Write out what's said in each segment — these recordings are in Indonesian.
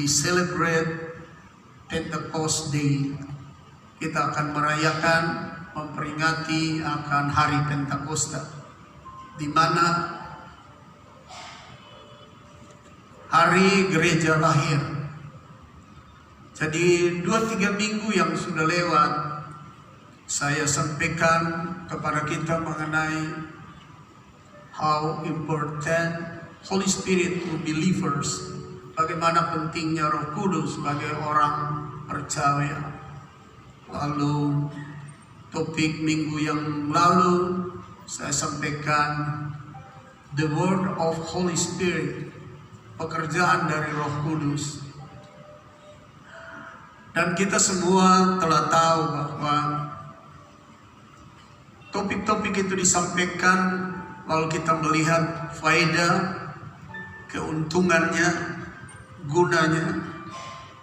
we celebrate Pentecost Day. Kita akan merayakan, memperingati akan hari Pentakosta, di mana hari gereja lahir. Jadi 2-3 minggu yang sudah lewat, saya sampaikan kepada kita mengenai how important Holy Spirit to believers, bagaimana pentingnya Roh Kudus sebagai orang percaya. Lalu topik minggu yang lalu saya sampaikan the word of Holy Spirit, pekerjaan dari Roh Kudus. Dan kita semua telah tahu bahwa topik-topik itu disampaikan lalu kita melihat faedah, keuntungannya, gunanya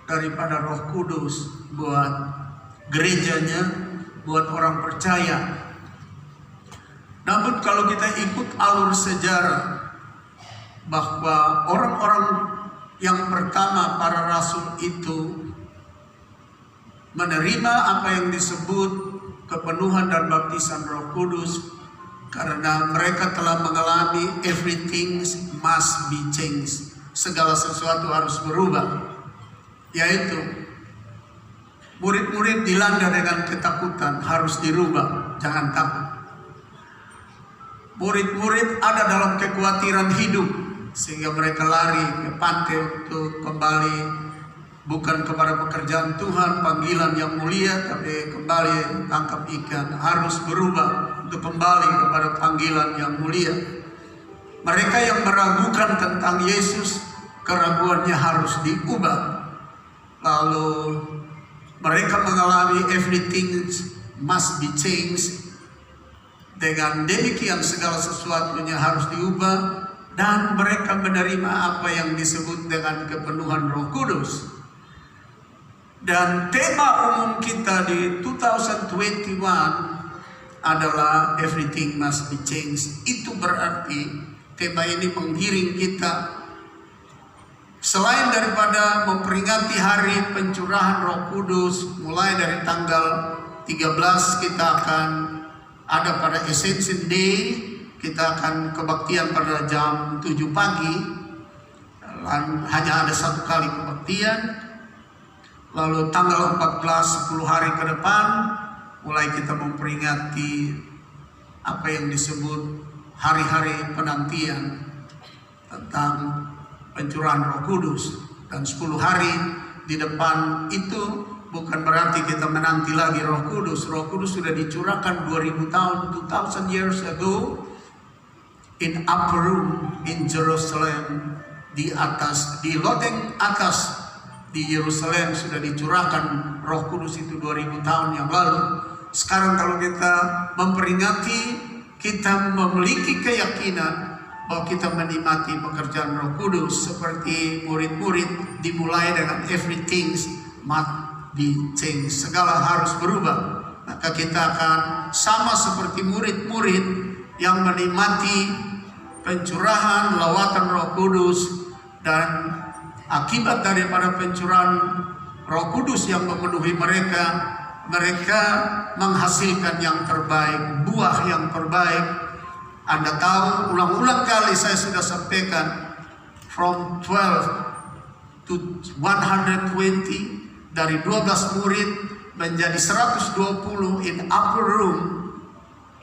daripada Roh Kudus buat gerejanya, buat orang percaya. Namun kalau kita ikut alur sejarah bahwa orang-orang yang pertama, para rasul itu menerima apa yang disebut kepenuhan dan baptisan Roh Kudus karena mereka telah mengalami everything must be changed, segala sesuatu harus berubah, yaitu murid-murid dilanda dengan ketakutan, harus dirubah, jangan takut. Murid-murid ada dalam kekhawatiran hidup, sehingga mereka lari ke pantai untuk kembali bukan kepada pekerjaan Tuhan, panggilan yang mulia, tapi kembali tangkap ikan, harus berubah untuk kembali kepada panggilan yang mulia. Mereka yang meragukan tentang Yesus, keraguannya harus diubah. Lalu mereka mengalami everything must be changed. Dengan demikian segala sesuatunya harus diubah, dan mereka menerima apa yang disebut dengan kepenuhan Roh Kudus. Dan tema umum kita di 2021 adalah everything must be changed. Itu berarti tema ini menggiring kita. Selain daripada memperingati hari pencurahan Roh Kudus, mulai dari tanggal 13 kita akan ada pada Ascension Day, kita akan kebaktian pada jam 7 pagi, hanya ada 1 kali kebaktian. Lalu tanggal 14, 10 hari ke depan, mulai kita memperingati apa yang disebut hari-hari penantian tentang pencurahan Roh Kudus. Dan 10 hari di depan itu bukan berarti kita menanti lagi Roh Kudus. Roh Kudus sudah dicurahkan 2000 tahun, 2000 years ago, in upper room in Jerusalem, di atas, di loteng atas di Yerusalem sudah dicurahkan Roh Kudus itu 2000 tahun yang lalu. Sekarang kalau kita memperingati, kita memiliki keyakinan bahwa kita menikmati pekerjaan Roh Kudus seperti murid-murid, dimulai dengan everything must be changed, segala harus berubah. Maka kita akan sama seperti murid-murid yang menikmati pencurahan lawatan Roh Kudus, dan akibat daripada pencurahan Roh Kudus yang memenuhi mereka, mereka menghasilkan yang terbaik, buah yang terbaik. Anda tahu, ulang-ulang kali saya sudah sampaikan, from 12 to 120, dari 12 murid menjadi 120 in upper room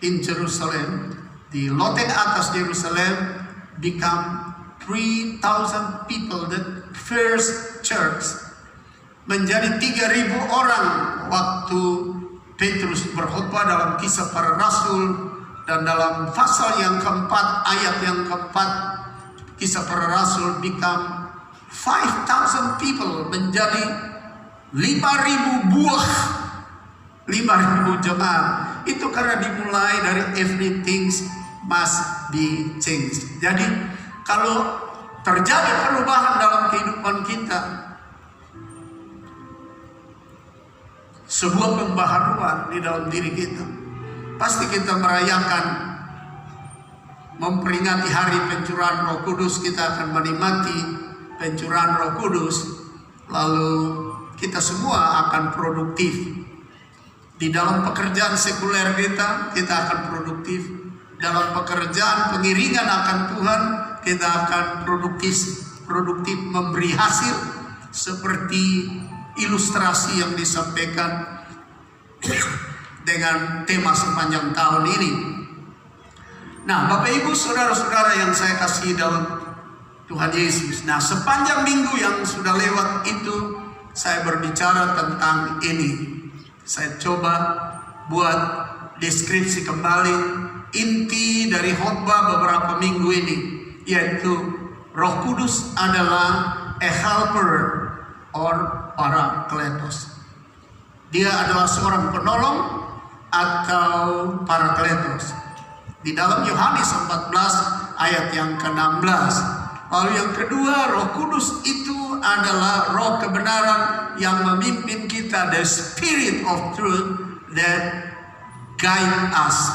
in Jerusalem, di loteng atas Jerusalem, become 3,000 people, the first church, menjadi 3.000 orang waktu Petrus berkhotbah dalam Kisah Para Rasul. Dan dalam pasal yang keempat, ayat yang keempat, Kisah Para Rasul, become 5,000 people, menjadi 5.000 buah, 5.000 jemaat. Itu karena dimulai dari everything must be changed. Jadi kalau terjadi perubahan dalam kehidupan kita, sebuah pembaharuan di dalam diri kita, pasti kita merayakan, memperingati hari pencurahan Roh Kudus. Kita akan menikmati pencurahan Roh Kudus. lalu kita semua akan produktif. Di dalam pekerjaan sekuler kita akan produktif. Dalam pekerjaan pengiringan akan Tuhan, kita akan produktif memberi hasil seperti ilustrasi yang disampaikan dengan tema sepanjang tahun ini. Nah, Bapak Ibu saudara-saudara yang saya kasih dalam Tuhan Yesus. Nah, sepanjang minggu yang sudah lewat itu saya berbicara tentang ini. Saya coba buat deskripsi kembali inti dari khotbah beberapa minggu ini, yaitu Roh Kudus adalah a helper or parakletos. Dia adalah seorang penolong atau parakletos. Di dalam Yohanes 14 ayat yang ke-16. Lalu yang kedua, Roh Kudus itu adalah roh kebenaran yang memimpin kita, the Spirit of Truth that guide us.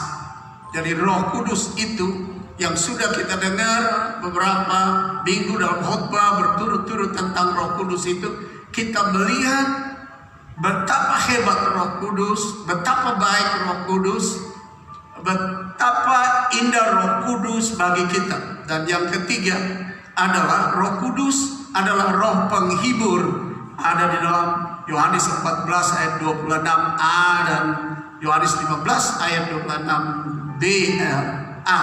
Jadi Roh Kudus itu yang sudah kita dengar beberapa minggu dalam khotbah berturut-turut tentang Roh Kudus itu, kita melihat betapa hebat Roh Kudus, betapa baik Roh Kudus, betapa indah Roh Kudus bagi kita. Dan yang ketiga adalah Roh Kudus adalah roh penghibur. Ada di dalam Yohanes 14 ayat 26a dan Yohanes 15 ayat 26b a,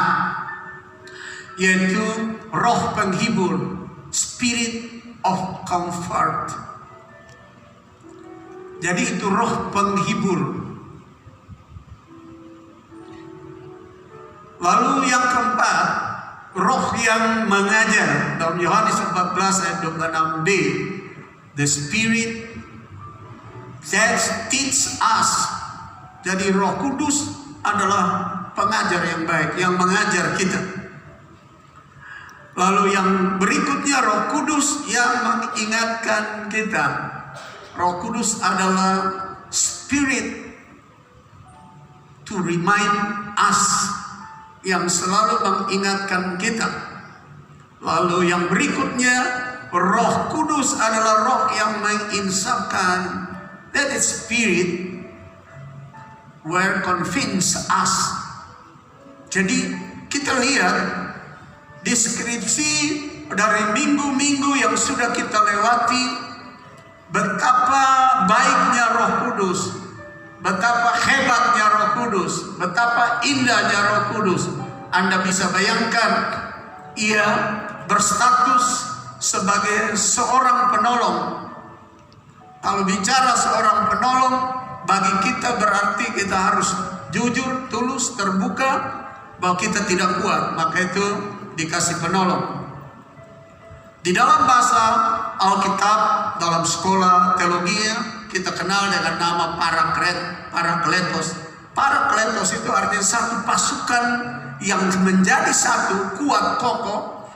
yaitu roh penghibur, spirit of comfort. Jadi itu roh penghibur. Lalu yang keempat, roh yang mengajar. Dalam Yohanes 14 ayat 26b, the Spirit that teach us. Jadi Roh Kudus adalah pengajar yang baik, yang mengajar kita. Lalu yang berikutnya, Roh Kudus yang mengingatkan kita. Roh Kudus adalah Spirit to remind us, yang selalu mengingatkan kita. Lalu yang berikutnya, Roh Kudus adalah roh yang menginsafkan. That is Spirit where convince us. Jadi kita lihat deskripsi dari minggu-minggu yang sudah kita lewati, betapa baiknya Roh Kudus, betapa hebatnya Roh Kudus, betapa indahnya Roh Kudus. Anda bisa bayangkan, ia berstatus sebagai seorang penolong. Kalau bicara seorang penolong, bagi kita berarti kita harus jujur, tulus, terbuka bahwa kita tidak kuat, maka itu dikasih penolong. Di dalam bahasa Alkitab, dalam sekolah teologi, kita kenal dengan nama parakletos. Parakletos itu artinya satu pasukan yang menjadi satu, kuat, kokoh,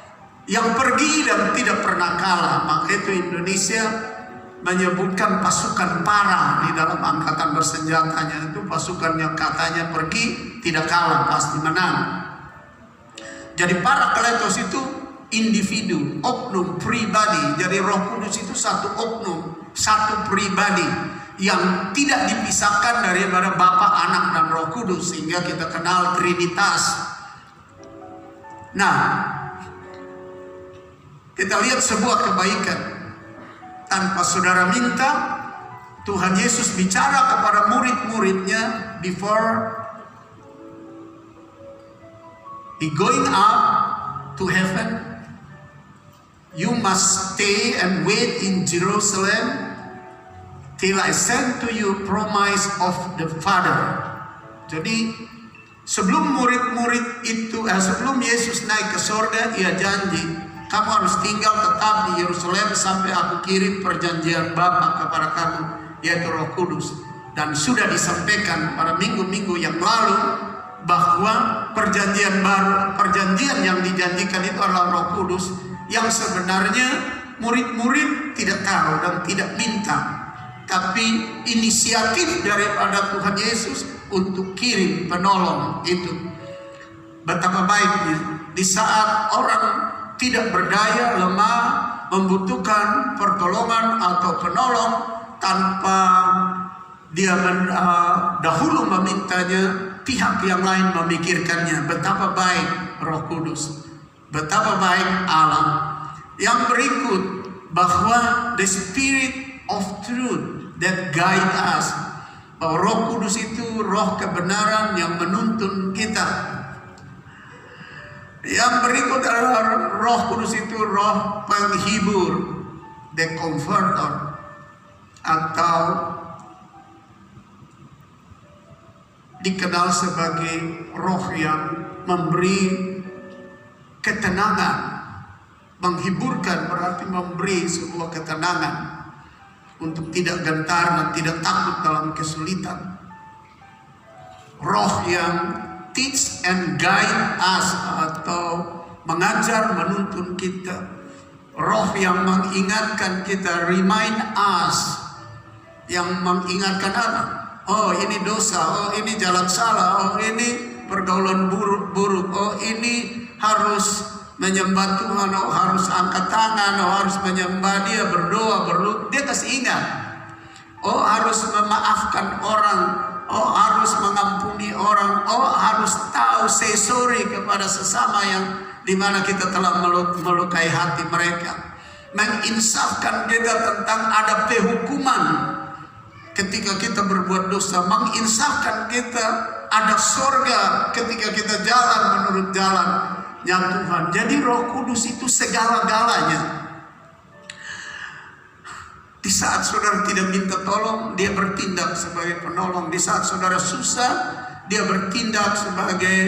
yang pergi dan tidak pernah kalah. Maka itu Indonesia menyebutkan pasukan para di dalam angkatan bersenjatanya. Itu pasukan yang katanya pergi tidak kalah, pasti menang. Jadi parakletos itu individu, oknum, pribadi. Jadi Roh Kudus itu satu oknum, satu pribadi yang tidak dipisahkan daripada Bapa, Anak, dan Roh Kudus, sehingga kita kenal Trinitas. Nah, kita lihat sebuah kebaikan. Tanpa saudara minta, Tuhan Yesus bicara kepada murid-muridnya before he going up to heaven. You must stay and wait in Jerusalem till I send to you promise of the Father. Jadi sebelum murid-murid itu, sebelum Yesus naik ke surga, ia janji, kamu harus tinggal tetap di Yerusalem sampai aku kirim perjanjian Bapa kepada kamu, yaitu Roh Kudus. Dan sudah disampaikan pada minggu-minggu yang lalu bahwa perjanjian baru, perjanjian yang dijanjikan itu adalah Roh Kudus, yang sebenarnya murid-murid tidak tahu dan tidak minta, tapi inisiatif daripada Tuhan Yesus untuk kirim penolong itu. Betapa baiknya di saat orang tidak berdaya, lemah, membutuhkan pertolongan atau penolong tanpa dia dahulu memintanya, pihak yang lain memikirkannya. Betapa baik Roh Kudus, betapa baik Allah. Yang berikut, bahwa the Spirit of Truth that guide us, bahwa Roh Kudus itu roh kebenaran yang menuntun kita. Yang berikut adalah Roh Kudus itu roh penghibur, the Comforter, atau dikenal sebagai roh yang memberi ketenangan. Menghiburkan berarti memberi sebuah ketenangan untuk tidak gentar dan tidak takut dalam kesulitan. Roh yang teach and guide us, atau mengajar, menuntun kita. Roh yang mengingatkan kita, remind us, yang mengingatkan apa? Oh, ini dosa, oh ini jalan salah, oh ini pergaulan buruk, oh ini harus menyembah Tuhan, oh harus angkat tangan, oh harus menyembah Dia, berdoa, berlutut. Dia kasih ingat. Oh harus memaafkan orang, oh harus mengampuni orang, oh harus tahu say sorry kepada sesama yang dimana kita telah melukai hati mereka. Menginsafkan kita tentang ada penghukuman ketika kita berbuat dosa. Menginsafkan kita ada sorga ketika kita jalan menurut jalan ya Tuhan. Jadi Roh Kudus itu segala-galanya. Di saat saudara tidak minta tolong, Dia bertindak sebagai penolong. Di saat saudara susah, Dia bertindak sebagai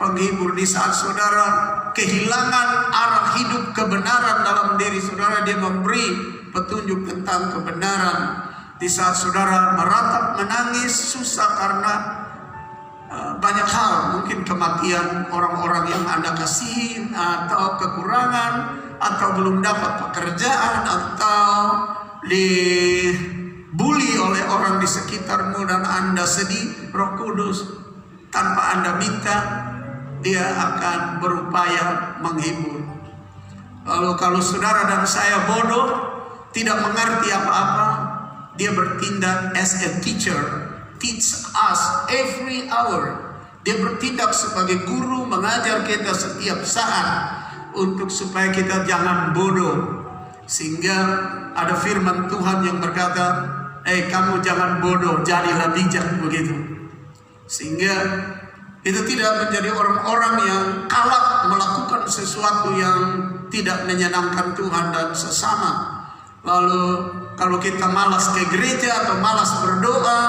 penghibur. Di saat saudara kehilangan arah hidup kebenaran dalam diri saudara, Dia memberi petunjuk tentang kebenaran. Di saat saudara meratap, menangis, susah karena banyak hal, mungkin kematian orang-orang yang Anda kasihi, atau kekurangan, atau belum dapat pekerjaan, atau dibully oleh orang di sekitarmu dan Anda sedih. Roh Kudus tanpa Anda minta, Dia akan berupaya menghibur. Lalu kalau saudara dan saya bodoh, tidak mengerti apa-apa, Dia bertindak as a teacher, teach us every hour. Dia bertindak sebagai guru, mengajar kita setiap saat untuk supaya kita jangan bodoh. Sehingga ada firman Tuhan yang berkata, kamu jangan bodoh, jadilah bijak, begitu. Sehingga kita tidak menjadi orang-orang yang kalap melakukan sesuatu yang tidak menyenangkan Tuhan dan sesama. Lalu kalau kita malas ke gereja, atau malas berdoa,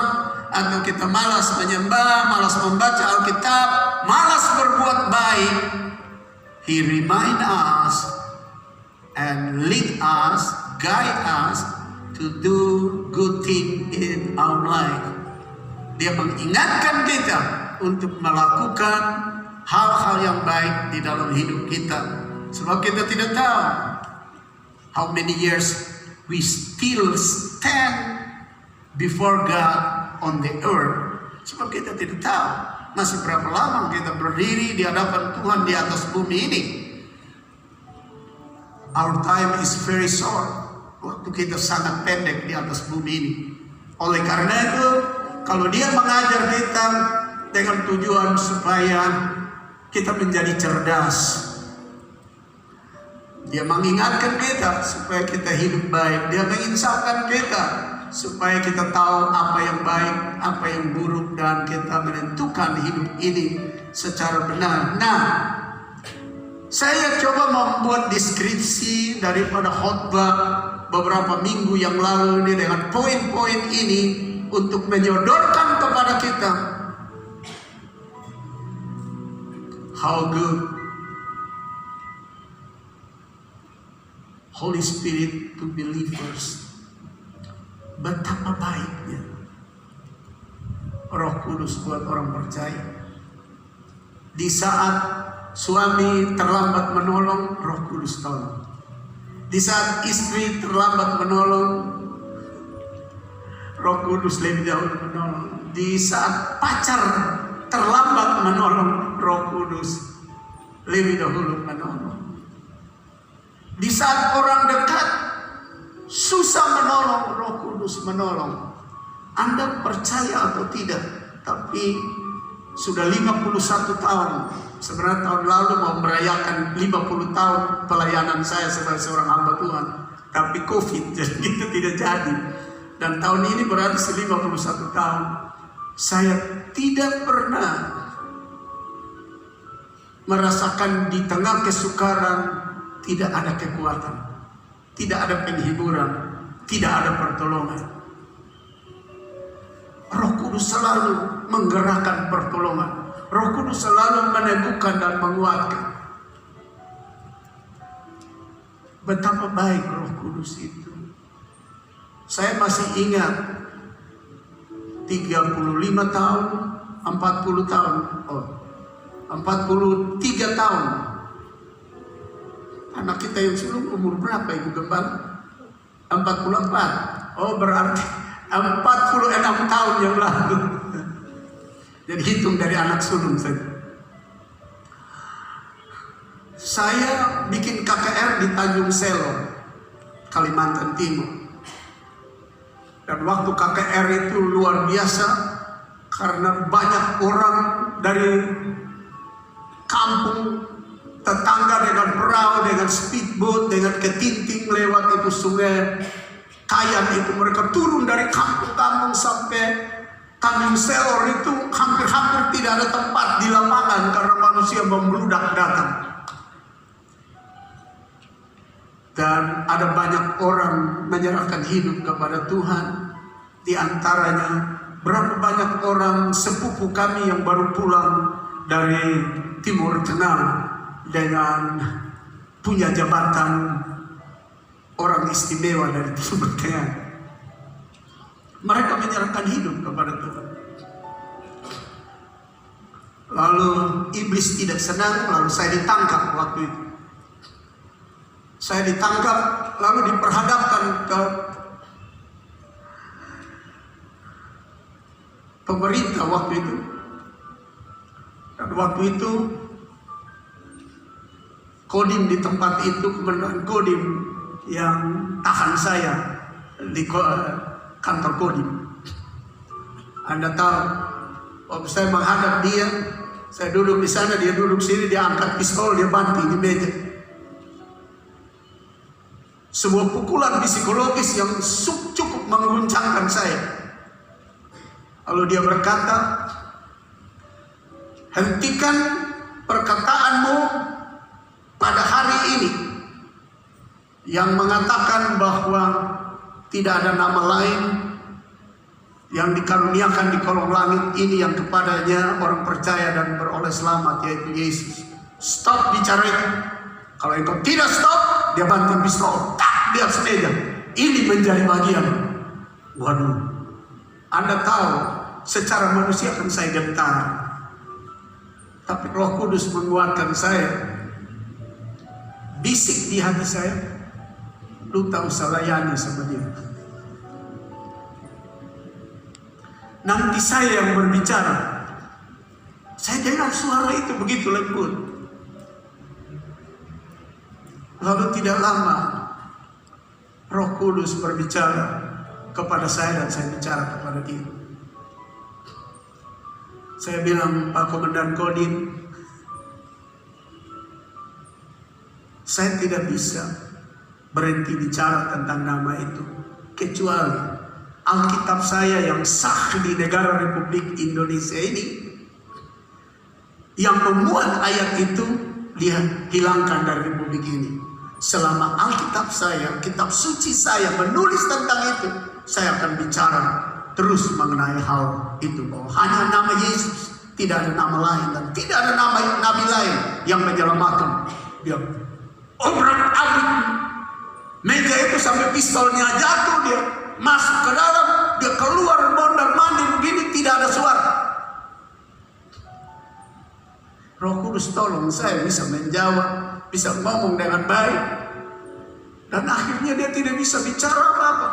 atau kita malas menyembah, malas membaca Alkitab, malas berbuat baik, He remind us and lead us, guide us to do good thing in our life. Dia mengingatkan kita untuk melakukan hal-hal yang baik di dalam hidup kita. Sebab kita tidak tahu how many years we still stand before God on the earth. Sebab kita tidak tahu masih berapa lama kita berdiri di hadapan Tuhan di atas bumi ini. Our time is very short. Waktu kita sangat pendek di atas bumi ini. Oleh karena itu, kalau Dia mengajar kita dengan tujuan supaya kita menjadi cerdas, Dia mengingatkan kita supaya kita hidup baik. Dia menginsafkan kita supaya kita tahu apa yang baik, apa yang buruk, dan kita menentukan hidup ini secara benar. Nah, saya coba membuat deskripsi daripada khotbah beberapa minggu yang lalu ini dengan poin-poin ini untuk menyodorkan kepada kita how good Holy Spirit to believers. Betapa baiknya Roh Kudus buat orang percaya. Di saat suami terlambat menolong, Roh Kudus tolong. Di saat istri terlambat menolong, Roh Kudus lebih dahulu menolong. Di saat pacar terlambat menolong, Roh Kudus lebih dahulu menolong. Di saat orang dekat susah menolong, Roh Kudus menolong. Anda percaya atau tidak, tapi sudah 51 tahun. Sebenarnya tahun lalu mau merayakan 50 tahun pelayanan saya sebagai seorang hamba Tuhan. Tapi COVID, jadi itu tidak jadi. Dan tahun ini berarti 51 tahun. Saya tidak pernah merasakan di tengah kesukaran tidak ada kekuatan, tidak ada penghiburan, tidak ada pertolongan. Roh Kudus selalu menggerakkan pertolongan. Roh Kudus selalu meneguhkan dan menguatkan. Betapa baik Roh Kudus itu. Saya masih ingat 35 tahun, 40 tahun, 43 tahun. Anak kita yang sulung umur berapa Ibu Gembala? 44. Oh, berarti 46 tahun yang lalu. Jadi hitung dari anak sulung saja. Saya bikin KKR di Tanjung Selor, Kalimantan Timur. Dan waktu KKR itu luar biasa karena banyak orang dari kampung tetangga dengan perahu, dengan speedboat, dengan ketinting lewat itu sungai Kayan itu. Mereka turun dari kampung-kampung sampai Tanjung Selor itu hampir-hampir tidak ada tempat di lapangan karena manusia membludak datang. Dan ada banyak orang menyerahkan hidup kepada Tuhan. Di antaranya berapa banyak orang sepupu kami yang baru pulang dari Timur Tengah dengan punya jabatan orang istimewa dari Timur Tengah. Mereka menyerahkan hidup kepada Tuhan. Lalu iblis tidak senang, lalu saya ditangkap waktu itu. Saya ditangkap, lalu diperhadapkan ke pemerintah waktu itu. Dan waktu itu Kodim di tempat itu, Komandan Kodim yang tahan saya di kantor Kodim. Anda tahu, waktu saya menghadap dia, saya duduk di sana, dia duduk sini, dia angkat pistol, dia banting di meja. Sebuah pukulan psikologis yang cukup mengguncangkan saya. Lalu dia berkata, hentikan perkataanmu pada hari ini yang mengatakan bahwa tidak ada nama lain yang dikaruniakan di kolong langit ini yang kepadanya orang percaya dan beroleh selamat, yaitu Yesus. Stop bicara itu. Kalau engkau tidak stop, dia banting pistol, tak di atas meja. Ini menjadi bagian. Waduh, Anda tahu, secara manusia kan saya gentar, tapi Roh Kudus menguatkan saya. Bisik di hati saya, lu tak usah layani sama dia. Nanti saya yang berbicara. Saya dengar suara itu begitu lembut. Lalu tidak lama Roh Kudus berbicara kepada saya dan saya bicara kepada dia. Saya bilang, Pak Komandan Kodim, saya tidak bisa berhenti bicara tentang nama itu kecuali Alkitab saya yang sah di negara Republik Indonesia ini yang memuat ayat itu dia hilangkan dari Republik ini. Selama Alkitab saya, kitab suci saya menulis tentang itu, saya akan bicara terus mengenai hal itu, bahwa hanya nama Yesus, tidak ada nama lain dan tidak ada nama nabi lain yang menyelamatkan. Dia obrak-abrik meja itu sampai pistolnya jatuh, dia masuk ke dalam, dia keluar mondar-mandir begini, tidak ada suara. Roh Kudus tolong saya bisa menjawab, bisa ngomong dengan baik, dan akhirnya dia tidak bisa bicara apa-apa.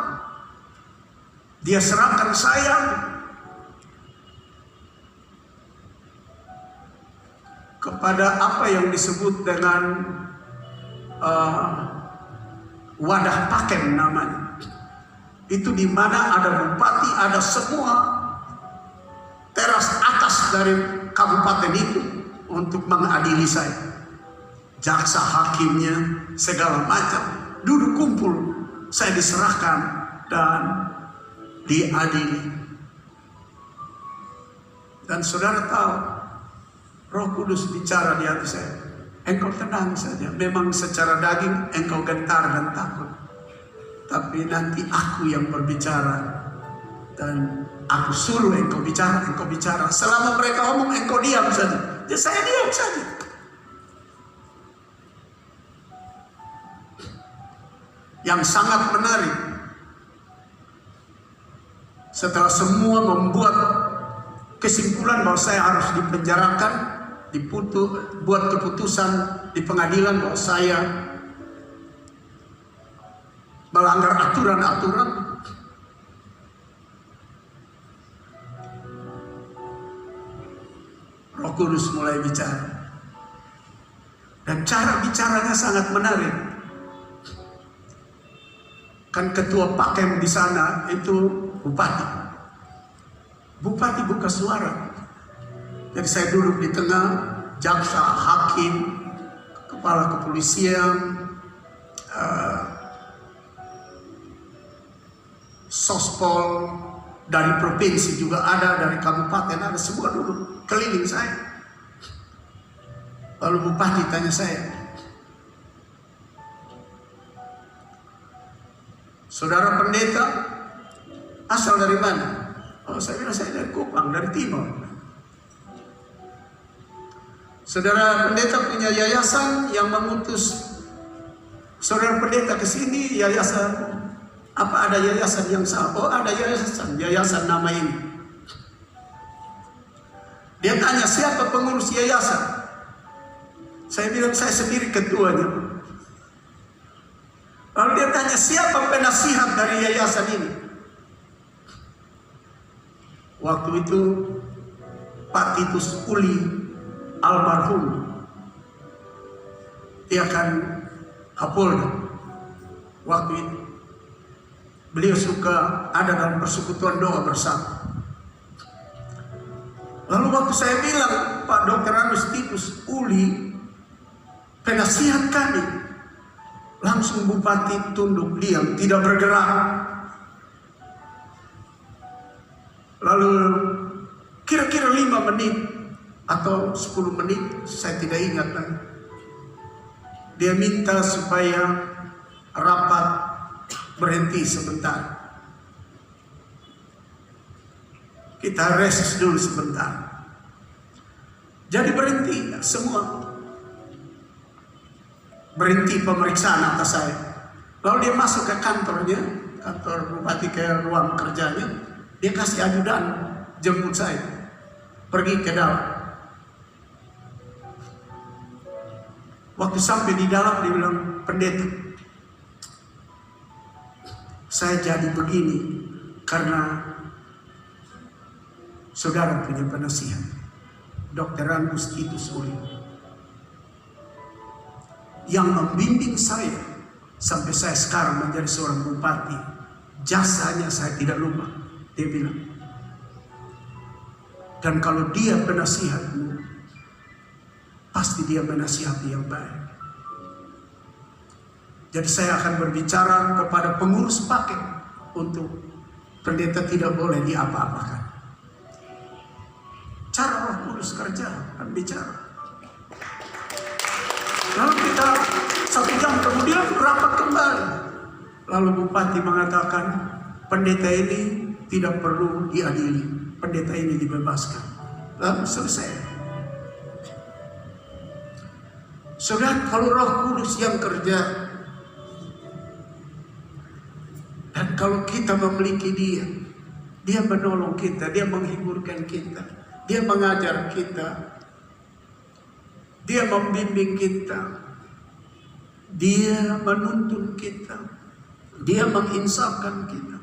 Dia serahkan saya kepada apa yang disebut dengan Wadah Pakem namanya. Itu di mana ada bupati, ada semua teras atas dari kabupaten itu untuk mengadili saya. Jaksa, hakimnya, segala macam duduk kumpul, saya diserahkan dan diadili. Dan saudara tahu, Roh Kudus bicara di hati saya, engkau tenang saja, memang secara daging engkau gentar dan takut, tapi nanti aku yang berbicara dan aku suruh engkau bicara, engkau bicara. Selama mereka ngomong engkau diam saja, ya saya diam saja. Yang sangat menarik, setelah semua membuat kesimpulan bahwa saya harus dipenjarakan, buat keputusan di pengadilan bahwa saya melanggar aturan-aturan, Roh Kudus mulai bicara. Dan cara bicaranya sangat menarik. Kan ketua Pakem di sana itu bupati. Bupati buka suara. Jadi saya duduk di tengah, jaksa, hakim, kepala kepolisian, sospol dari provinsi juga ada, dari kabupaten ada, semua duduk keliling saya. Lalu bupati tanya saya, saudara pendeta asal dari mana? Oh, saya bilang saya dari Kupang, dari timur. Saudara pendeta punya yayasan yang mengutus saudara pendeta ke sini, yayasan apa, ada yayasan yang sama? Oh, ada yayasan nama ini. Dia tanya siapa pengurus yayasan? Saya bilang saya sendiri ketuanya. Lalu dia tanya siapa penasihat dari yayasan ini? Waktu itu Pak Titus Uli almarhum, dia kan Kapolda. Waktu itu beliau suka ada dalam persekutuan doa bersama. Lalu waktu saya bilang Pak Dr. Titus Uli penasihat kami, langsung bupati tunduk diam, tidak bergerak. Lalu kira-kira 5 menit atau 10 menit, saya tidak ingat lagi, dia minta supaya rapat berhenti sebentar. Kita reses dulu sebentar. Jadi berhenti semua. Berhenti pemeriksaan atas saya. Lalu dia masuk ke kantornya, kantor bupati, ke ruang kerjanya. Dia kasih ajudan jemput saya. Pergi ke dalam. Waktu sampai di dalam dia bilang, pendeta, saya jadi begini karena saudara punya penasihat, Dr. Titus Uli, yang membimbing saya sampai saya sekarang menjadi seorang bupati. Jasanya saya tidak lupa, dia bilang. Dan kalau dia penasihatmu, pasti dia menasihati yang baik. Jadi saya akan berbicara kepada pengurus Pakem untuk pendeta tidak boleh diapa-apakan. Cara Roh Kudus kerja dan bicara. Lalu kita 1 jam kemudian rapat kembali. Lalu bupati mengatakan pendeta ini tidak perlu diadili, pendeta ini dibebaskan. Lalu selesai. Saudara, kalau Roh Kudus yang kerja, dan kalau kita memiliki dia menolong kita, dia menghiburkan kita, dia mengajar kita, dia membimbing kita, dia menuntun kita, dia menginsafkan kita.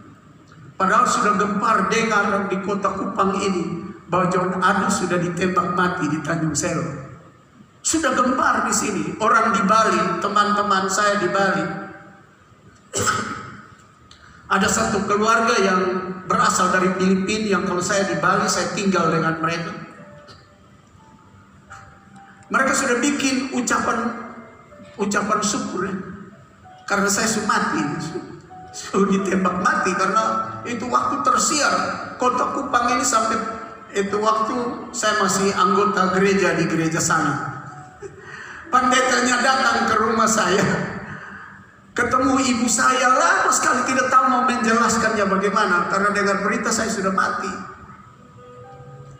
Padahal sudah gempar dengar di kota Kupang ini bahwa John Adus sudah ditembak mati di Tanjung Selo. Sudah gempar di sini. Orang di Bali, teman-teman saya di Bali, Ada satu keluarga yang berasal dari Filipina yang kalau saya di Bali, saya tinggal dengan mereka. Mereka sudah bikin ucapan syukur ya. Karena saya sudah mati, sudah ditembak mati karena itu waktu tersiar. Kota Kupang ini sampai itu waktu saya masih anggota gereja di gereja sana. Pendetanya datang ke rumah saya, ketemu ibu saya, lama sekali tidak tahu mau menjelaskannya bagaimana karena dengar berita saya sudah mati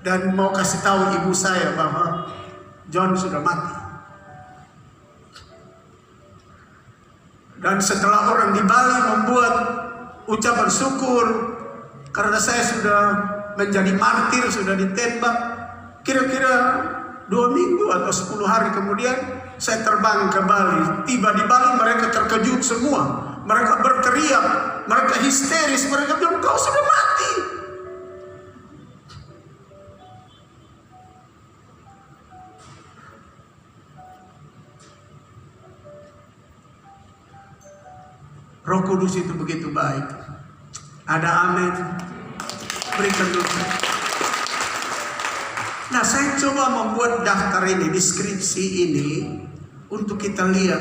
dan mau kasih tahu ibu saya bahwa John sudah mati. Dan setelah orang di Bali membuat ucapan syukur karena saya sudah menjadi martir, sudah ditembak, kira-kira 2 minggu atau 10 hari kemudian saya terbang ke Bali. Tiba di Bali mereka terkejut semua. Mereka berteriak, mereka histeris, mereka bilang kau sudah mati. Roh Kudus itu begitu baik. Ada amin. Berikan dulu. Nah, saya coba membuat daftar ini, deskripsi ini untuk kita lihat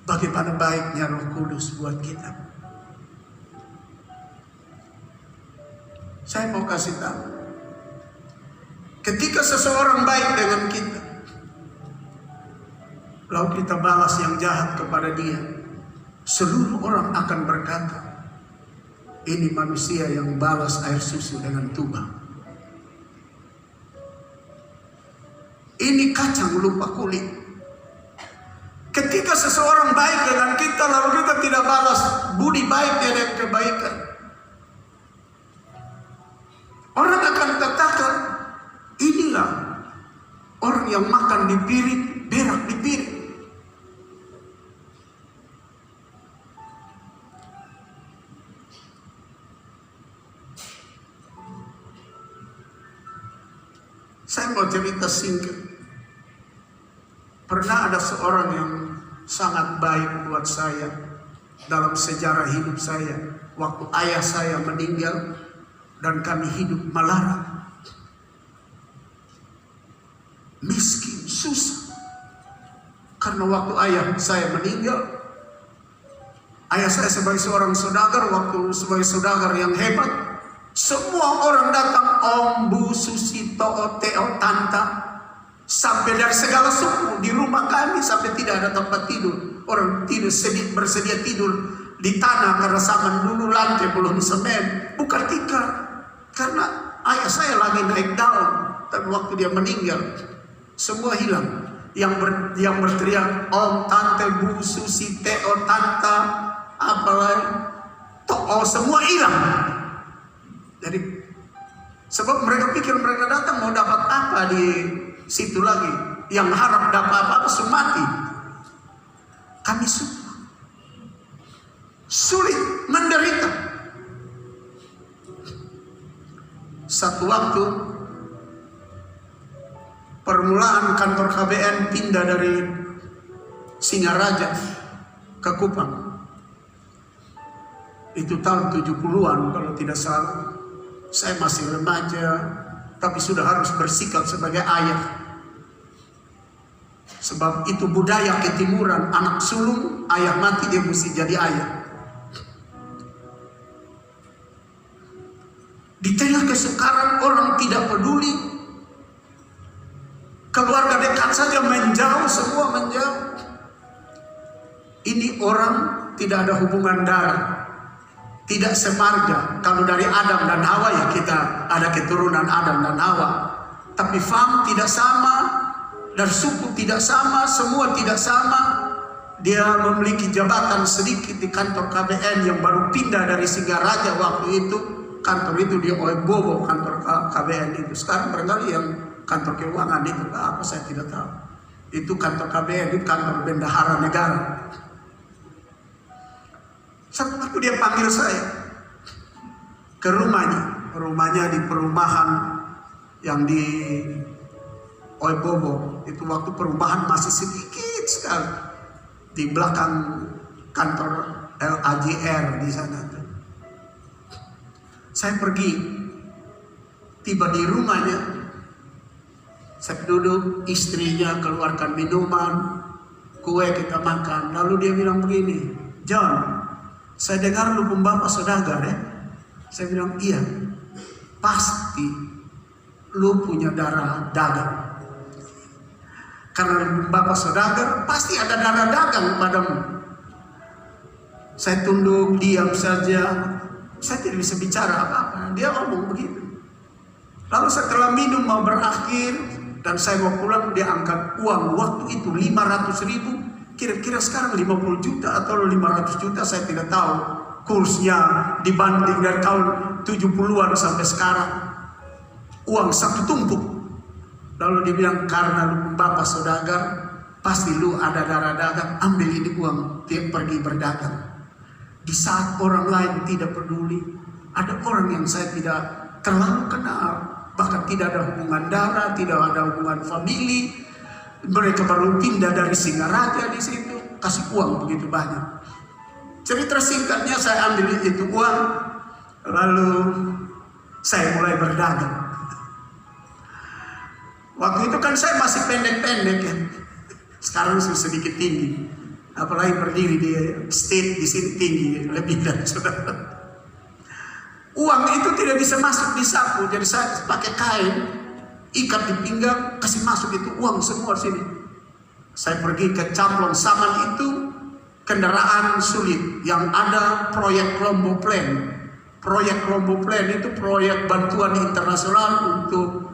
bagaimana baiknya Roh Kudus buat kita. Saya mau kasih tahu, ketika seseorang baik dengan kita, lalu kita balas yang jahat kepada dia, seluruh orang akan berkata, ini manusia yang balas air susu dengan tuba. Ini kacang lupa kulit. Ketika seseorang baik dengan kita, lalu kita tidak balas budi baiknya dengan kebaikan, orang akan katakan, inilah orang yang makan di piring, berak di piring. Saya mau cerita singkat. Pernah ada seorang yang sangat baik buat saya dalam sejarah hidup saya. Waktu ayah saya meninggal dan kami hidup melarat, miskin, susah. Karena waktu ayah saya meninggal, ayah saya sebagai seorang saudagar, waktu sebagai saudagar yang hebat, semua orang datang, Om, Bu, Susi, To'o, Teo, Tanta, sampai dari segala suku di rumah kami sampai tidak ada tempat tidur. Orang tidur bersedia tidur di tanah karena zaman dulu lantai belum semen, bukan tikar. Karena ayah saya lagi naik daun, tapi waktu dia meninggal, semua hilang. Yang berteriak, Om, Tante, Bu, Susi, Teo, Tanta, apalagi To'o, semua hilang. Jadi sebab mereka pikir mereka datang mau dapat apa di situ lagi, yang harap dapat apa sudah mati. Kami sulit, menderita. Satu waktu permulaan kantor KBN pindah dari Singaraja ke Kupang. Itu tahun 70-an kalau tidak salah. Saya masih remaja, tapi sudah harus bersikap sebagai ayah. Sebab itu budaya ketimuran, anak sulung, ayah mati dia mesti jadi ayah. Di tengah kesukaran orang tidak peduli, keluarga dekat saja menjauh, semua menjauh. Ini orang tidak ada hubungan darah, tidak semarga. Kalau dari Adam dan Hawa ya kita ada keturunan Adam dan Hawa. Tapi faham tidak sama, dan suku tidak sama, semua tidak sama. Dia memiliki jabatan sedikit di kantor KBN yang baru pindah dari Singaraja waktu itu. Kantor itu di Oebobo, kantor KBN itu. Sekarang barangkali yang kantor keuangan itu apa saya tidak tahu. Itu kantor KBN, itu kantor bendahara negara. Satu waktu dia panggil saya ke rumahnya di perumahan yang di Oi Bobo, itu waktu perubahan masih sedikit sekali di belakang kantor LAJR di sana. Saya pergi, tiba di rumahnya, saya duduk, istrinya keluarkan minuman, kue kita makan. Lalu dia bilang begini, John, saya dengar lu bapak saudagar ya. Saya bilang iya, pasti lu punya darah dagang. Karena bapak saudagar pasti ada darah dagang padamu. Saya tunduk, diam saja. Saya tidak bisa bicara apa-apa. Dia ngomong begitu. Lalu setelah minum mau berakhir dan saya mau pulang, dia angkat uang. Waktu itu 500.000. Kira-kira sekarang 50 juta atau 500 juta, saya tidak tahu kursnya dibanding dari tahun 70-an sampai sekarang. Uang satu tumpuk. Lalu dia bilang, karena lu bapak saudagar, pasti lu ada darah dagang, ambil ini uang, dia pergi berdagang. Di saat orang lain tidak peduli, ada orang yang saya tidak terlalu kenal, bahkan tidak ada hubungan darah, tidak ada hubungan famili, mereka baru pindah dari Singaraja di situ, kasih uang begitu banyak. Cerita singkatnya, saya ambil itu uang, lalu saya mulai berdagang. Waktu itu kan saya masih pendek-pendek ya. Sekarang sudah sedikit tinggi. Apalagi berdiri di state di sini tinggi, lebih dari saudara. Uang itu tidak bisa masuk di saku, jadi saya pakai kain, ikat di pinggang, kasih masuk itu uang semua sini. Saya pergi ke Camplong Saman itu, kendaraan sulit, yang ada proyek Lombo Plan. Proyek Lombo Plan itu proyek bantuan internasional untuk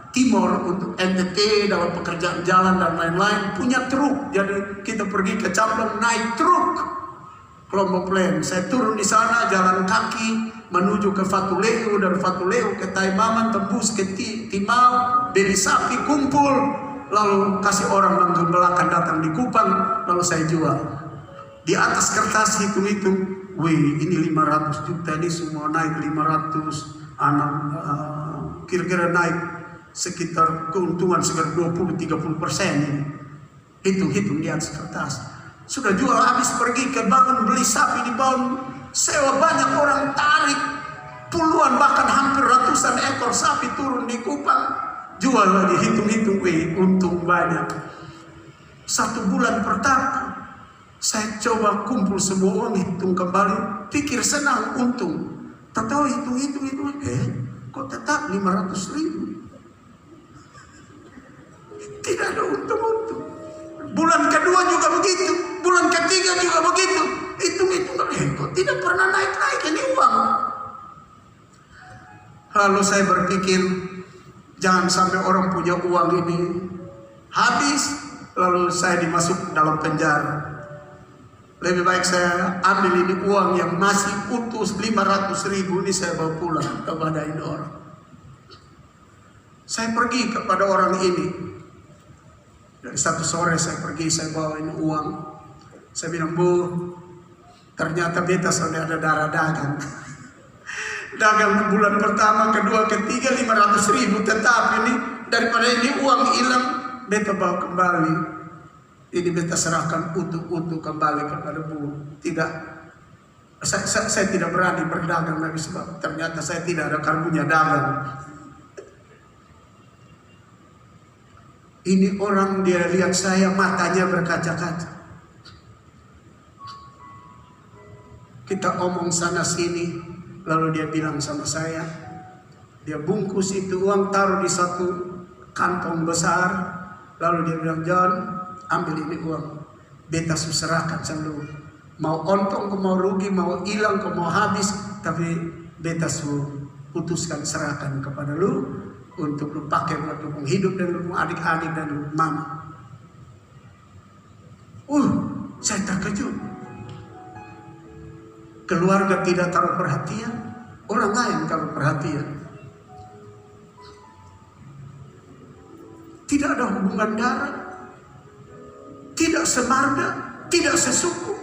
Timor, untuk NTT dalam pekerjaan jalan dan lain-lain, punya truk. Jadi kita pergi ke Camplong naik truk Lombok Plan. Saya turun di sana jalan kaki menuju ke Fatuleu, dan Fatuleu ke Taimaman, tembus ke Timau, beli sapi, kumpul, lalu kasih orang menggembalakan datang di Kupang, lalu saya jual. Di atas kertas hitung-hitung, wih ini 500 juta, ini semua naik 500, kira-kira naik sekitar keuntungan sekitar 20-30% ini. Hitung-hitung di atas kertas. Sudah jual habis, pergi ke Bangun beli sapi di Bangun, sewa banyak orang, tarik puluhan bahkan hampir ratusan ekor sapi turun di Kupang, jual lagi, hitung-hitung, untung banyak. 1 bulan pertama saya coba kumpul semua uang, hitung kembali, pikir senang, untung. Tak tahu hitung-hitung, kok tetap 500.000. Tidak ada untung-untung. Bulan kedua juga begitu, bulan ketiga juga begitu. Hitung-hitung, kok tidak pernah naik-naik ini uang. Lalu saya berpikir, jangan sampai orang punya uang ini habis, lalu saya dimasuk dalam penjara. Lebih baik saya ambil ini uang yang masih utuh 500.000 ini, saya bawa pulang kepada ini orang. Saya pergi kepada orang ini. Dari satu sore saya pergi, saya bawa ini uang. Saya bilang, Bu, ternyata beta sudah ada darah dagang. Dagang bulan pertama, kedua, ketiga 500.000, tetap ini daripada ini uang hilang, beta bawa kembali. Ini beta serahkan utuh kembali kepada Bu. Tidak, saya tidak berani berdagang lagi sebab ternyata saya tidak ada karbunya dagang. Ini orang, dia lihat saya, matanya berkaca-kaca. Kita omong sana sini, lalu dia bilang sama saya, dia bungkus itu uang, taruh di satu kantong besar, lalu dia bilang, John, ambil ini uang, beta serahkan sama lu. Mau untung, mau rugi, mau hilang, mau habis, tapi beta putuskan serahkan kepada lu, untuk lu pakai buat dukung hidup dan dukung adik-adik dan dukung mama. Saya terkejut. Keluarga tidak taruh perhatian, orang lain taruh perhatian. Tidak ada hubungan darah, tidak semarga, tidak sesuku.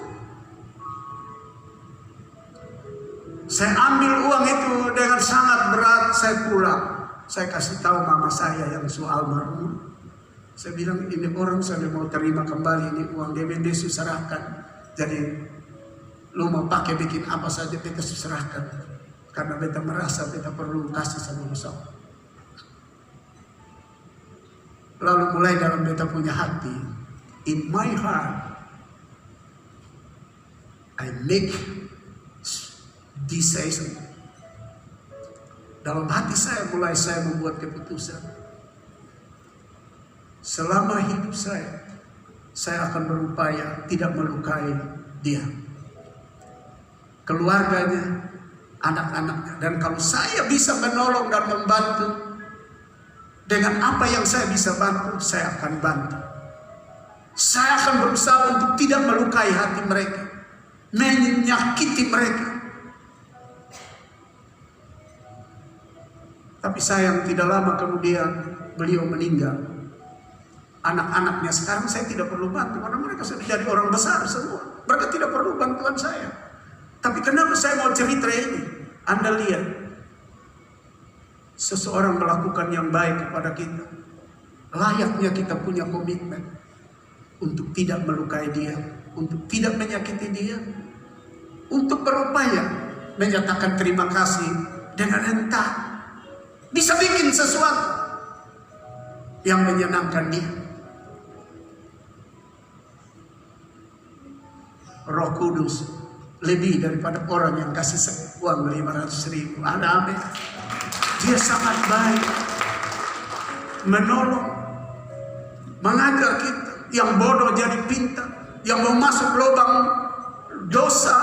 Saya ambil uang itu dengan sangat berat, saya pulang. saya kasih tahu mama saya yang soal almarhum. Saya bilang, ini orang saya mau terima kembali ini uang DVD serahkan. Jadi lu mau pakai bikin apa saja beta serahkan. Karena beta merasa beta perlu kasih sama musuh. Lalu mulai dalam beta punya hati, in my heart, I make decision. Dalam hati saya mulai saya membuat keputusan. Selama hidup saya akan berupaya tidak melukai dia, keluarganya, anak-anaknya. Dan kalau saya bisa menolong dan membantu dengan apa yang saya bisa bantu, saya akan bantu. Saya akan berusaha untuk tidak melukai hati mereka, menyakiti mereka. Tapi sayang tidak lama kemudian beliau meninggal. Anak-anaknya sekarang saya tidak perlu bantu karena mereka sudah jadi orang besar semua. Mereka tidak perlu bantuan saya. Tapi kenapa saya mau cerita ini? Anda lihat, seseorang melakukan yang baik kepada kita, layaknya kita punya komitmen untuk tidak melukai dia, untuk tidak menyakiti dia, untuk berupaya menyatakan terima kasih dengan entah bisa bikin sesuatu yang menyenangkan dia. Roh Kudus lebih daripada orang yang kasih uang 500.000. Ada amin. Dia sangat baik, menolong, mengajar kita. Yang bodoh jadi pintar, yang mau masuk lubang dosa,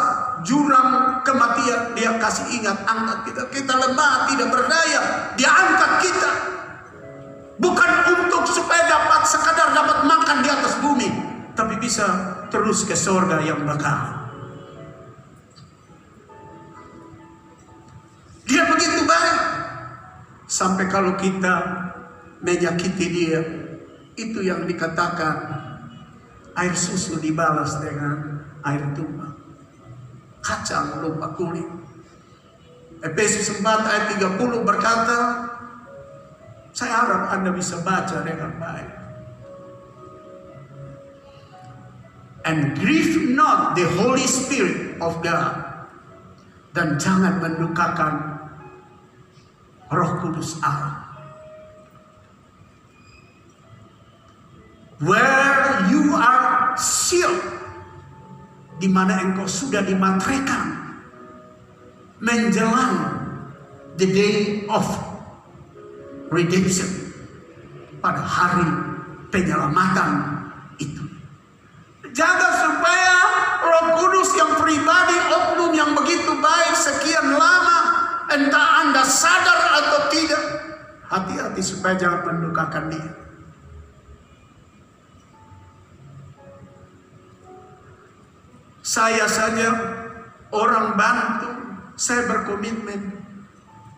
jurang kematian, dia kasih ingat, angkat kita. Kita lemah, tidak berdaya, dia angkat kita. Bukan untuk supaya sekadar dapat makan di atas bumi, tapi bisa terus ke surga yang bakal. Dia begitu baik, sampai kalau kita menyakiti dia, itu yang dikatakan air susu dibalas dengan air tumpah, kacang lupa kulit. Efesus 4 ayat 30 berkata, saya harap Anda bisa baca dengan baik. And grieve not the Holy Spirit of God. Dan jangan mendukakan Roh Kudus Allah. Where you are sealed, di mana engkau sudah dimateraikan menjelang the day of redemption, pada hari penyelamatan itu. Jaga supaya Roh Kudus yang pribadi, oknum yang begitu baik sekian lama, entah Anda sadar atau tidak, hati-hati supaya jangan mendukakan dia. Saya saja orang bantu, saya berkomitmen.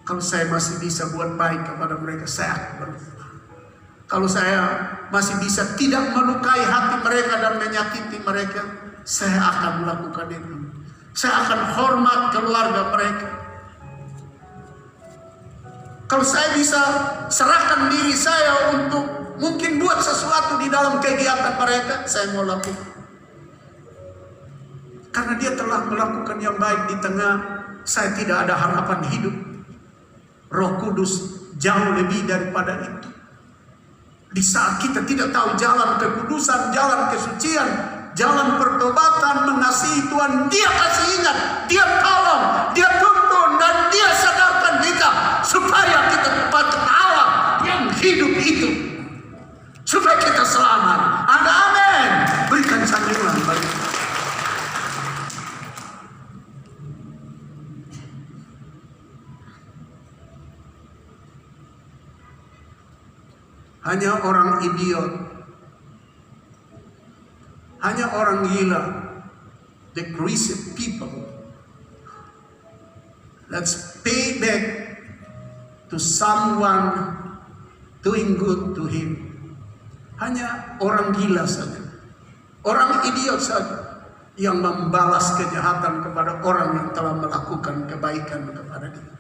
Kalau saya masih bisa buat baik kepada mereka, saya akan berusaha. Kalau saya masih bisa tidak melukai hati mereka dan menyakiti mereka, saya akan melakukan itu. Saya akan hormat keluarga mereka. Kalau saya bisa serahkan diri saya untuk mungkin buat sesuatu di dalam kegiatan mereka, saya mau lakukan. Karena dia telah melakukan yang baik di tengah saya tidak ada harapan hidup. Roh Kudus jauh lebih daripada itu. Di saat kita tidak tahu jalan kekudusan, jalan kesucian, jalan pertobatan, mengasihi Tuhan, dia kasih ingat, dia tolong, dia tuntun, dan dia sadarkan kita supaya kita dapat Allah yang hidup itu, supaya kita selamat. Ada amin. Berikan sanjungan bagi kita. Hanya orang idiot, hanya orang gila, the crazy people, let's pay back to someone doing good to him. Hanya orang gila saja, orang idiot saja yang membalas kejahatan kepada orang yang telah melakukan kebaikan kepada dia.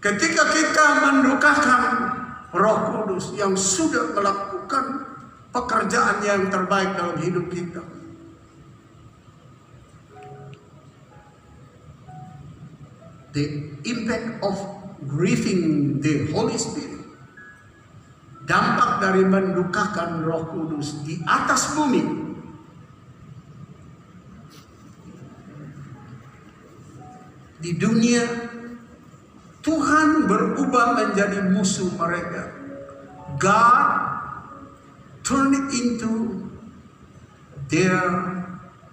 Ketika kita mendukakan Roh Kudus yang sudah melakukan pekerjaan yang terbaik dalam hidup kita, the impact of grieving the Holy Spirit, dampak dari mendukakan Roh Kudus di atas bumi, di dunia, Tuhan berubah menjadi musuh mereka. God turned it into their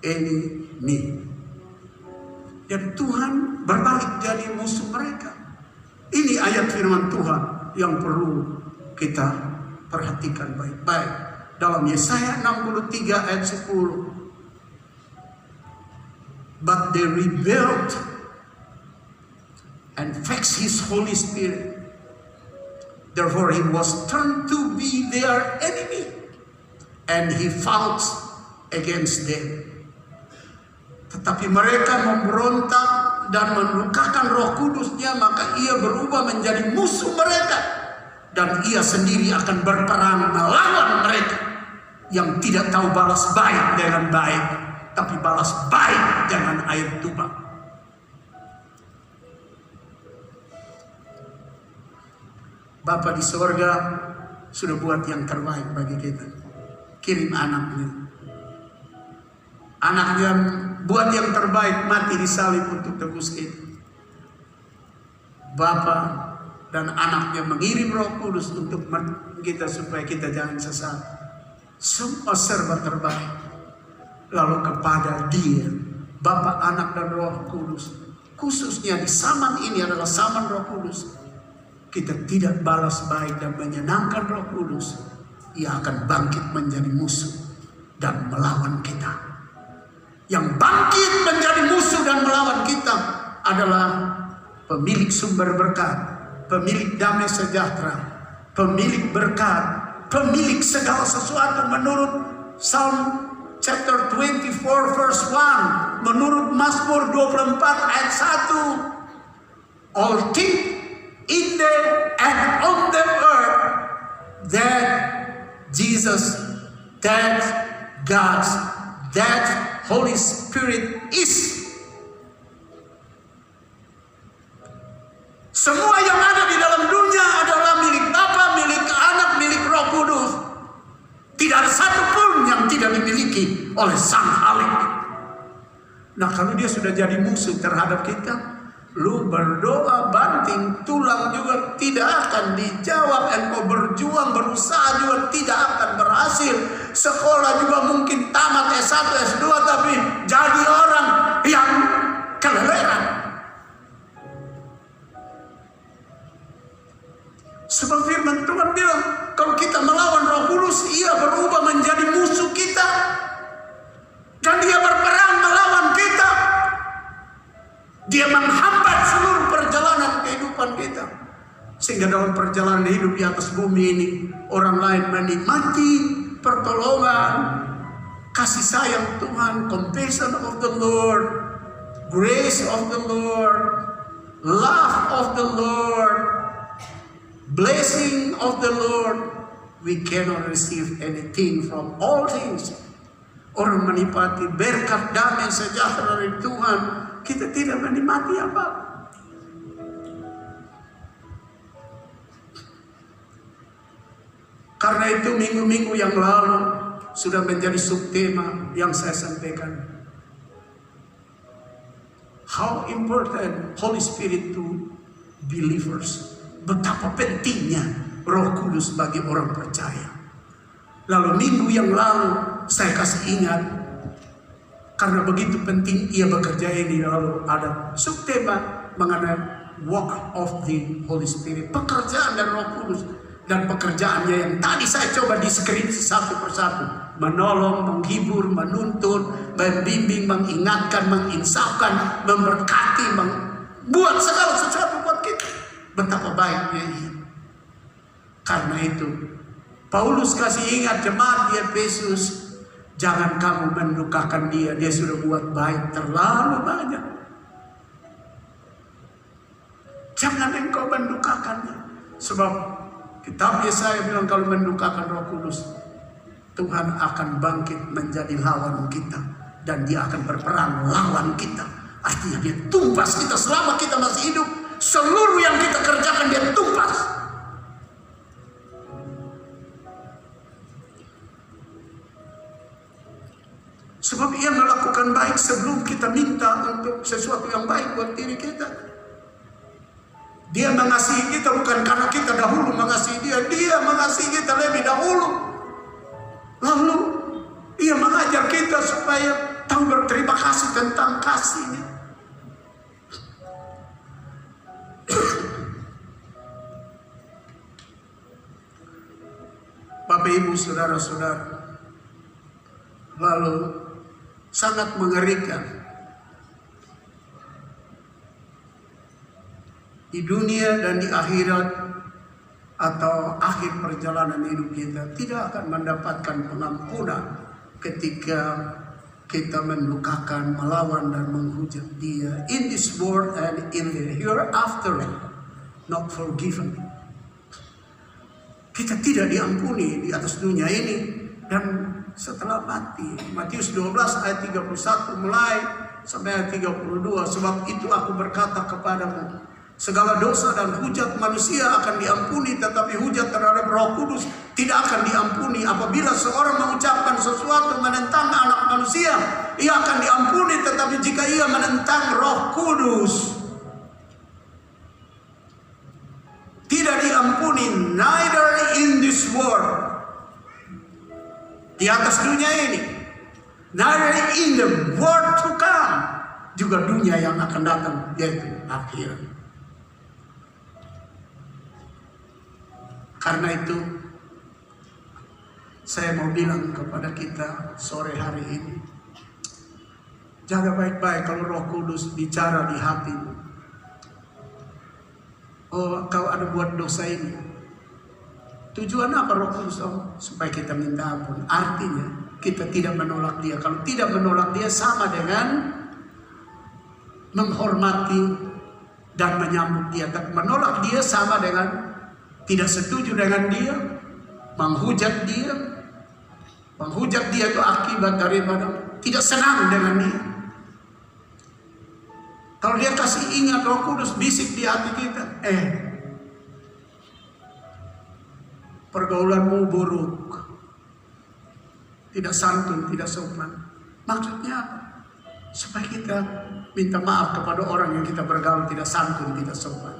enemy. Dan Tuhan berbalik jadi musuh mereka. Ini ayat firman Tuhan yang perlu kita perhatikan baik-baik. Dalam Yesaya 63 ayat 10. But they rebelled and vexed his Holy Spirit. Therefore he was turned to be their enemy, and he fought against them. Tetapi mereka memberontak dan mendukakan Roh Kudusnya, maka ia berubah menjadi musuh mereka, dan ia sendiri akan berperang melawan mereka yang tidak tahu balas baik dengan baik, tapi balas baik dengan air tuba. Bapa di sorga sudah buat yang terbaik bagi kita. Kirim anaknya. Anaknya buat yang terbaik, mati di salib untuk tebus kita. Bapa dan anaknya mengirim Roh Kudus untuk kita supaya kita jangan sesat. Semua serba terbaik. Lalu kepada Dia, Bapa, Anak dan Roh Kudus, khususnya di zaman ini adalah zaman Roh Kudus. Kita tidak balas baik dan menyenangkan Roh Kudus, Ia akan bangkit menjadi musuh dan melawan kita. Yang bangkit menjadi musuh dan melawan kita adalah pemilik sumber berkat, pemilik damai sejahtera, pemilik berkat, pemilik segala sesuatu menurut Psalm chapter 24 verse 1, menurut Mazmur 24 ayat 1. All things in the and on the earth that Jesus, that God, that Holy Spirit is. Semua yang ada di dalam dunia adalah milik Bapa, milik Anak, milik Roh Kudus. Tidak ada satupun yang tidak dimiliki oleh Sang Halik. Nah, kalau Dia sudah jadi musuh terhadap kita, lu berdoa banting tulang juga tidak akan dijawab. Engkau berjuang berusaha juga tidak akan berhasil. Sekolah juga mungkin tamat S1 S2 tapi jadi orang yang keleleran. Sebab firman Tuhan bilang kalau kita melawan Roh Kudus, Ia berubah menjadi musuh kita dan Dia berperang melawan kita. Dia menghambat seluruh perjalanan kehidupan kita. Sehingga dalam perjalanan hidup di atas bumi ini, orang lain menikmati pertolongan, kasih sayang Tuhan, compassion of the Lord, grace of the Lord, love of the Lord, blessing of the Lord. We cannot receive anything from all things. Orang menikmati berkat damai sejahtera dari Tuhan, kita tidak menikmati apa. Karena itu minggu-minggu yang lalu sudah menjadi subtema yang saya sampaikan. How important Holy Spirit to believers. Betapa pentingnya Roh Kudus bagi orang percaya. Lalu minggu yang lalu saya kasih ingat, karena begitu penting Ia bekerja ini, lalu ada subtema mengenai work of the Holy Spirit, pekerjaan dan Roh Kudus. Dan pekerjaannya yang tadi saya coba deskripsi satu persatu, menolong, menghibur, menuntun, membimbing, mengingatkan, menginsafkan, memberkati, membuat segala sesuatu buat kita. Betapa baiknya Ia. Karena itu Paulus kasih ingat jemaat di Efesus, jangan kamu mendukakan Dia, Dia sudah buat baik terlalu banyak. Jangan engkau mendukakannya. Sebab kitab Yesaya bilang kalau mendukakan Roh Kudus, Tuhan akan bangkit menjadi lawan kita. Dan dia akan berperang lawan kita. Artinya dia tumpas kita selama kita masih hidup. Seluruh yang kita kerjakan dia tumpas. Sebab ia melakukan baik sebelum kita minta untuk sesuatu yang baik buat diri kita. Dia mengasihi kita bukan karena kita dahulu mengasihi dia. Dia mengasihi kita lebih dahulu. Lalu ia mengajar kita supaya tahu berterima kasih tentang kasihnya. Bapak Ibu saudara-saudara, lalu sangat mengerikan di dunia dan di akhirat atau akhir perjalanan hidup kita tidak akan mendapatkan pengampunan ketika kita mendukakan, melawan dan menghujat dia. In this world and in the hereafter, not forgiven. Kita tidak diampuni di atas dunia ini dan setelah mati. Matius 12 ayat 31 mulai sampai ayat 32. Sebab itu aku berkata kepadamu, segala dosa dan hujat manusia akan diampuni, tetapi hujat terhadap Roh Kudus tidak akan diampuni. Apabila seorang mengucapkan sesuatu menentang anak manusia, ia akan diampuni, tetapi jika ia menentang Roh Kudus, tidak diampuni. Neither in this world, di atas dunia ini, neither in the world to come, juga dunia yang akan datang, yaitu akhirat. Karena itu saya mau bilang kepada kita sore hari ini, jaga baik-baik kalau Roh Kudus bicara di hatimu. Oh, kau ada buat dosa ini. Tujuan apa Roh Kudus? Oh, supaya kita minta ampun. Artinya kita tidak menolak dia. Kalau tidak menolak dia sama dengan menghormati dan menyambut dia. Tapi menolak dia sama dengan tidak setuju dengan dia, menghujat dia. Menghujat dia itu akibat daripada tidak senang dengan dia. Kalau dia kasih ingat, Roh Kudus bisik di hati kita, pergaulanmu buruk, tidak santun, tidak sopan. Maksudnya apa? Supaya kita minta maaf kepada orang yang kita bergaul tidak santun, tidak sopan.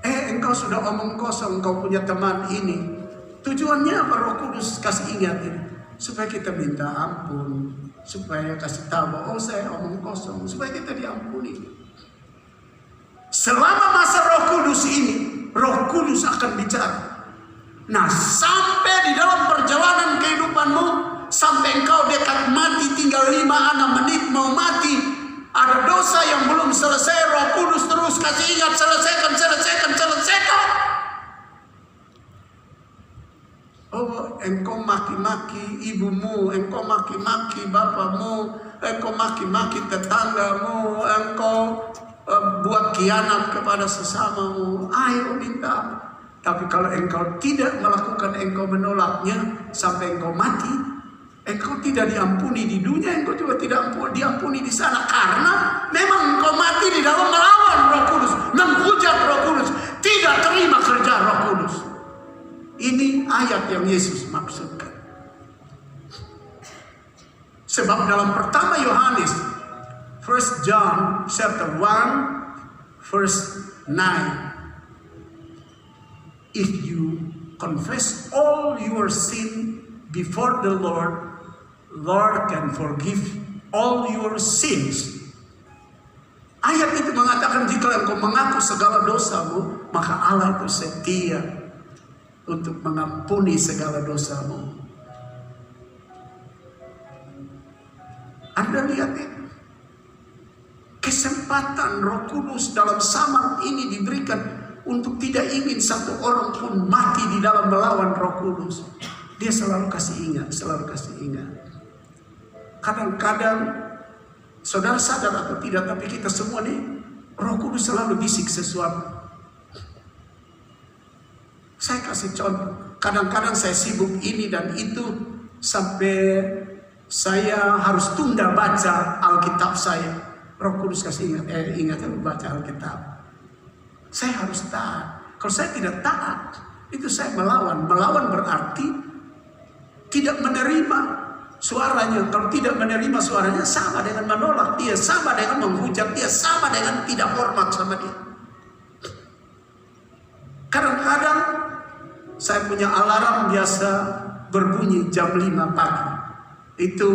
Engkau sudah omong kosong, engkau punya teman ini. Tujuannya apa Roh Kudus kasih ingat ini? Supaya kita minta ampun, supaya kasih tahu, oh saya omong kosong, supaya kita diampuni. Selama masa Roh Kudus ini, Roh Kudus akan bicara. Nah, sampai di dalam perjalanan kehidupanmu, sampai engkau dekat mati, tinggal 5-6 menit mau mati, ada dosa yang belum selesai, Roh Kudus terus kasih ingat, selesaikan. Oh, engkau maki-maki ibumu, engkau maki-maki bapakmu, engkau maki-maki tetanggamu, engkau buat khianat kepada sesamamu. Ayo minta. Tapi kalau engkau tidak melakukan, engkau menolaknya sampai engkau mati, engkau tidak diampuni di dunia, engkau juga tidak diampuni di sana. Karena memang engkau mati di dalam melawan Roh Kudus, menghujat Roh Kudus, tidak terima kerja Roh Kudus. Ini ayat yang Yesus maksudkan. Sebab dalam pertama Yohanes, 1 John chapter 1 verse 9, if you confess all your sin before the Lord can forgive all your sins. Ayat itu mengatakan jika engkau mengaku segala dosamu, maka Allah itu setia untuk mengampuni segala dosamu. Anda lihat itu. Kesempatan Roh Kudus dalam zaman ini diberikan untuk tidak ingin satu orang pun mati di dalam melawan Roh Kudus. Dia selalu kasih ingat, Kadang-kadang saudara sadar atau tidak, tapi kita semua nih Roh Kudus selalu bisik sesuatu. Saya kasih contoh. Kadang-kadang saya sibuk ini dan itu sampai saya harus tunda baca Alkitab saya. Roh Kudus kasih ingat baca Alkitab. Saya harus taat. Kalau saya tidak taat, itu saya melawan. Melawan berarti tidak menerima suaranya. Kalau tidak menerima suaranya sama dengan menolak dia, sama dengan menghujat dia, sama dengan tidak hormat sama dia. Kadang-kadang saya punya alarm biasa berbunyi jam 5 pagi. Itu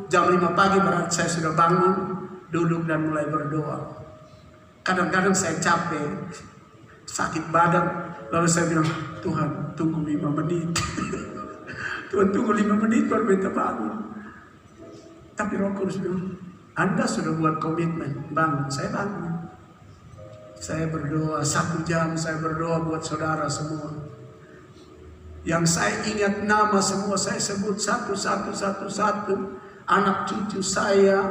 jam 5 pagi berarti saya sudah bangun, duduk dan mulai berdoa. Kadang-kadang saya capek, sakit badan, lalu saya bilang, Tuhan tunggu 5 menit. Tuhan tunggu 5 menit baru kita bangun. Tapi Roh Kudus bilang, Anda sudah buat komitmen, bangun. Saya bangun. Saya berdoa 1 jam, saya berdoa buat saudara semua. Yang saya ingat nama semua saya sebut satu. Anak cucu saya,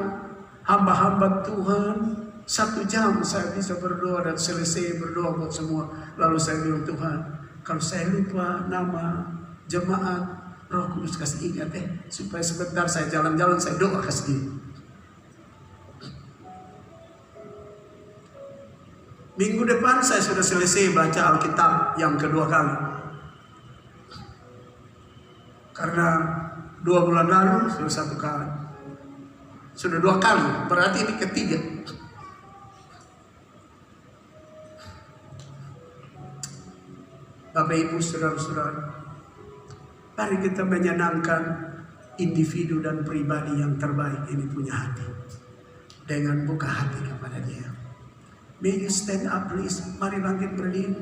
hamba-hamba Tuhan. 1 jam saya bisa berdoa dan selesai berdoa buat semua. Lalu saya bilang, Tuhan, kalau saya lupa nama jemaat, Roh Kudus kasih ingat supaya sebentar saya jalan-jalan saya doa kasih dia. Minggu depan saya sudah selesai baca Alkitab yang kedua kali. Karena 2 bulan lalu sudah 1 kali. Sudah 2 kali, berarti ini ketiga. Bapak Ibu saudara-saudara, mari kita menyenangkan individu dan pribadi yang terbaik ini punya hati. Dengan buka hati kepada dia. May you stand up please. Mari bangkit berdiri.